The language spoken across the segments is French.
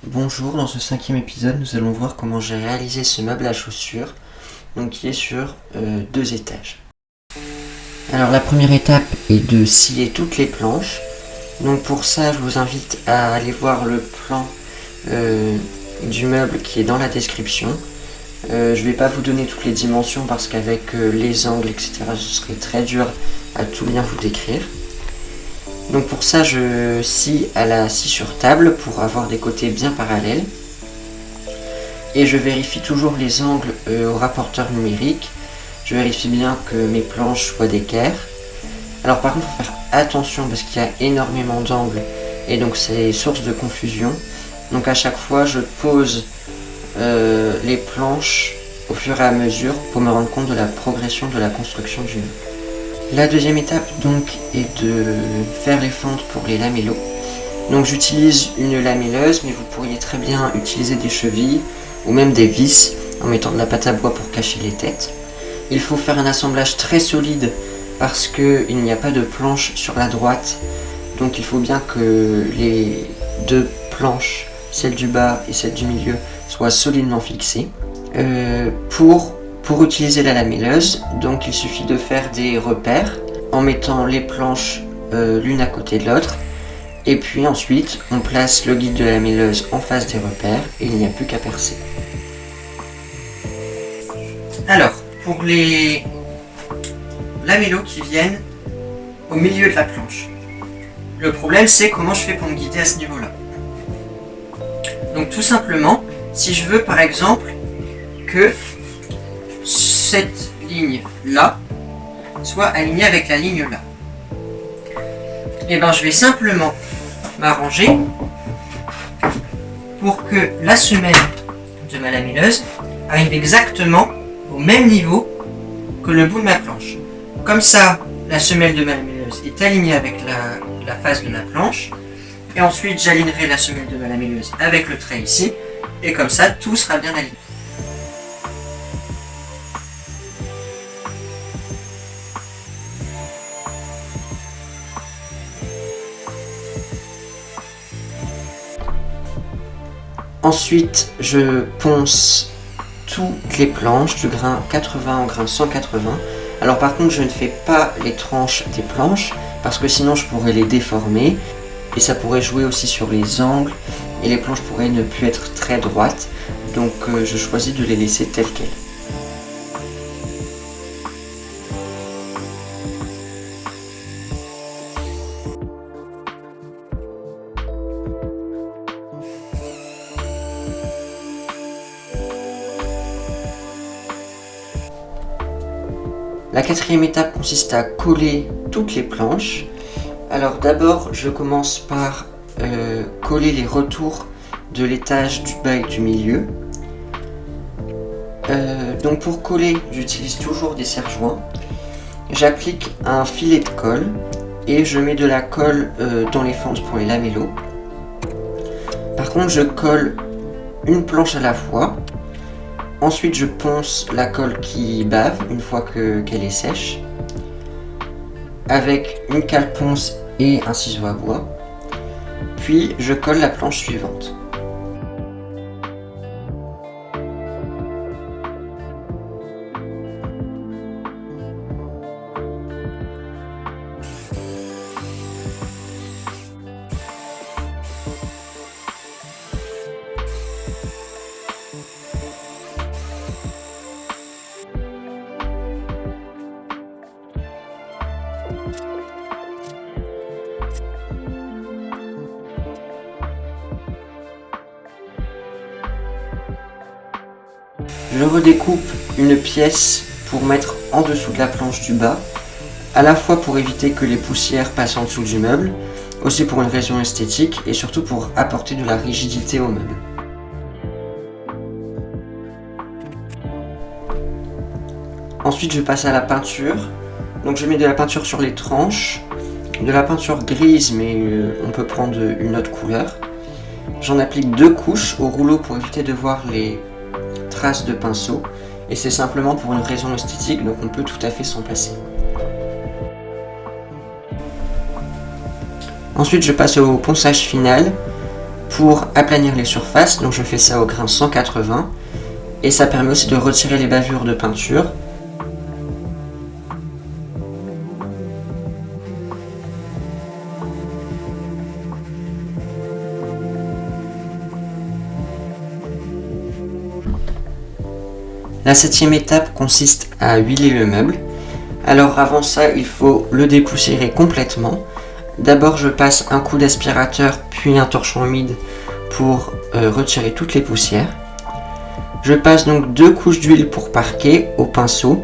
Bonjour, dans ce 5e épisode, nous allons voir comment j'ai réalisé ce meuble à chaussures, donc qui est sur 2 étages. Alors la première étape est de scier toutes les planches. Donc pour ça, je vous invite à aller voir le plan du meuble qui est dans la description. Je ne vais pas vous donner toutes les dimensions parce qu'avec les angles, etc., ce serait très dur à tout bien vous décrire. Donc pour ça, je scie à la scie sur table pour avoir des côtés bien parallèles. Et je vérifie toujours les angles au rapporteur numérique. Je vérifie bien que mes planches soient d'équerre. Alors par contre, il faut faire attention parce qu'il y a énormément d'angles et donc c'est source de confusion. Donc à chaque fois, je pose les planches au fur et à mesure pour me rendre compte de la progression de la construction du meuble. La deuxième étape donc est de faire les fentes pour les lamellos. Donc j'utilise une lamelleuse, mais vous pourriez très bien utiliser des chevilles ou même des vis en mettant de la pâte à bois pour cacher les têtes. Il faut faire un assemblage très solide parce qu'il n'y a pas de planche sur la droite, donc il faut bien que les deux planches, celle du bas et celle du milieu, soient solidement fixées. Pour utiliser la lamelleuse, donc il suffit de faire des repères en mettant les planches l'une à côté de l'autre. Et puis ensuite, on place le guide de la lamelleuse en face des repères et il n'y a plus qu'à percer. Alors, pour les lamellos qui viennent au milieu de la planche, le problème c'est comment je fais pour me guider à ce niveau-là. Donc tout simplement, si je veux par exemple que cette ligne là soit alignée avec la ligne là, et ben je vais simplement m'arranger pour que la semelle de ma lamelleuse arrive exactement au même niveau que le bout de ma planche. Comme ça, la semelle de ma lamelleuse est alignée avec la face de ma planche, et ensuite j'alignerai la semelle de ma lamelleuse avec le trait ici, et comme ça tout sera bien aligné. Ensuite, je ponce toutes les planches du grain 80 au grain 180. Alors par contre, je ne fais pas les tranches des planches parce que sinon je pourrais les déformer et ça pourrait jouer aussi sur les angles et les planches pourraient ne plus être très droites. Donc je choisis de les laisser telles quelles. La quatrième étape consiste à coller toutes les planches. Alors d'abord, je commence par coller les retours de l'étage du bas et du milieu. Donc pour coller, j'utilise toujours des serre-joints. J'applique un filet de colle et je mets de la colle dans les fentes pour les lamellos. Par contre, je colle une planche à la fois. Ensuite, je ponce la colle qui bave une fois qu'elle est sèche avec une cale ponce et un ciseau à bois. Puis, je colle la planche suivante. Je redécoupe une pièce pour mettre en dessous de la planche du bas, à la fois pour éviter que les poussières passent en dessous du meuble, aussi pour une raison esthétique et surtout pour apporter de la rigidité au meuble. Ensuite, je passe à la peinture. Donc je mets de la peinture sur les tranches, de la peinture grise, mais on peut prendre une autre couleur. J'en applique 2 couches au rouleau pour éviter de voir les traces de pinceau, et c'est simplement pour une raison esthétique, donc on peut tout à fait s'en passer. Ensuite, je passe au ponçage final. pour aplanir les surfaces, donc je fais ça au grain 180, et ça permet aussi de retirer les bavures de peinture. La 7e étape consiste à huiler le meuble. Alors avant ça, il faut le dépoussiérer complètement. D'abord, je passe un coup d'aspirateur puis un torchon humide pour retirer toutes les poussières. Je passe donc 2 couches d'huile pour parquet au pinceau.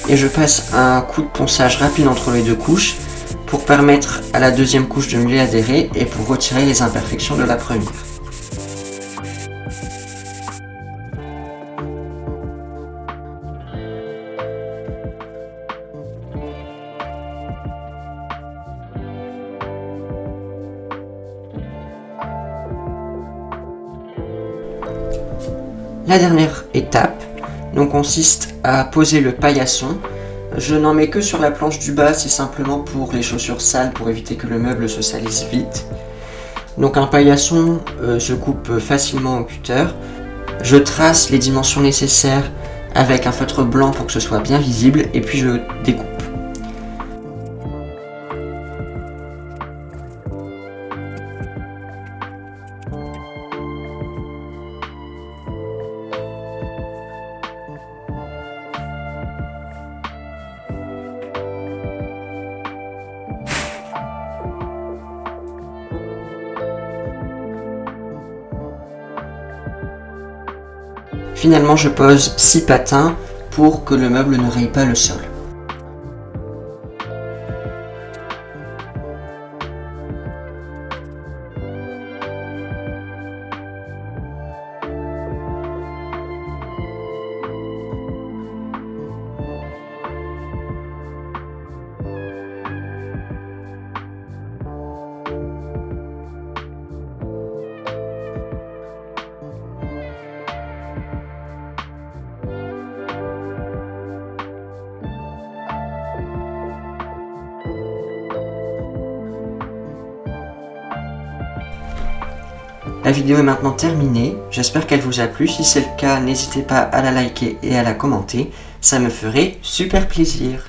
Et je passe un coup de ponçage rapide entre les 2 couches pour permettre à la 2e couche de mieux adhérer et pour retirer les imperfections de la première. La dernière étape consiste à poser le paillasson. Je n'en mets que sur la planche du bas, c'est simplement pour les chaussures sales, pour éviter que le meuble se salisse vite. Donc un paillasson se coupe facilement au cutter. Je trace les dimensions nécessaires avec un feutre blanc pour que ce soit bien visible et puis je découpe. Finalement, je pose 6 patins pour que le meuble ne raye pas le sol. La vidéo est maintenant terminée, j'espère qu'elle vous a plu. Si c'est le cas, n'hésitez pas à la liker et à la commenter, ça me ferait super plaisir.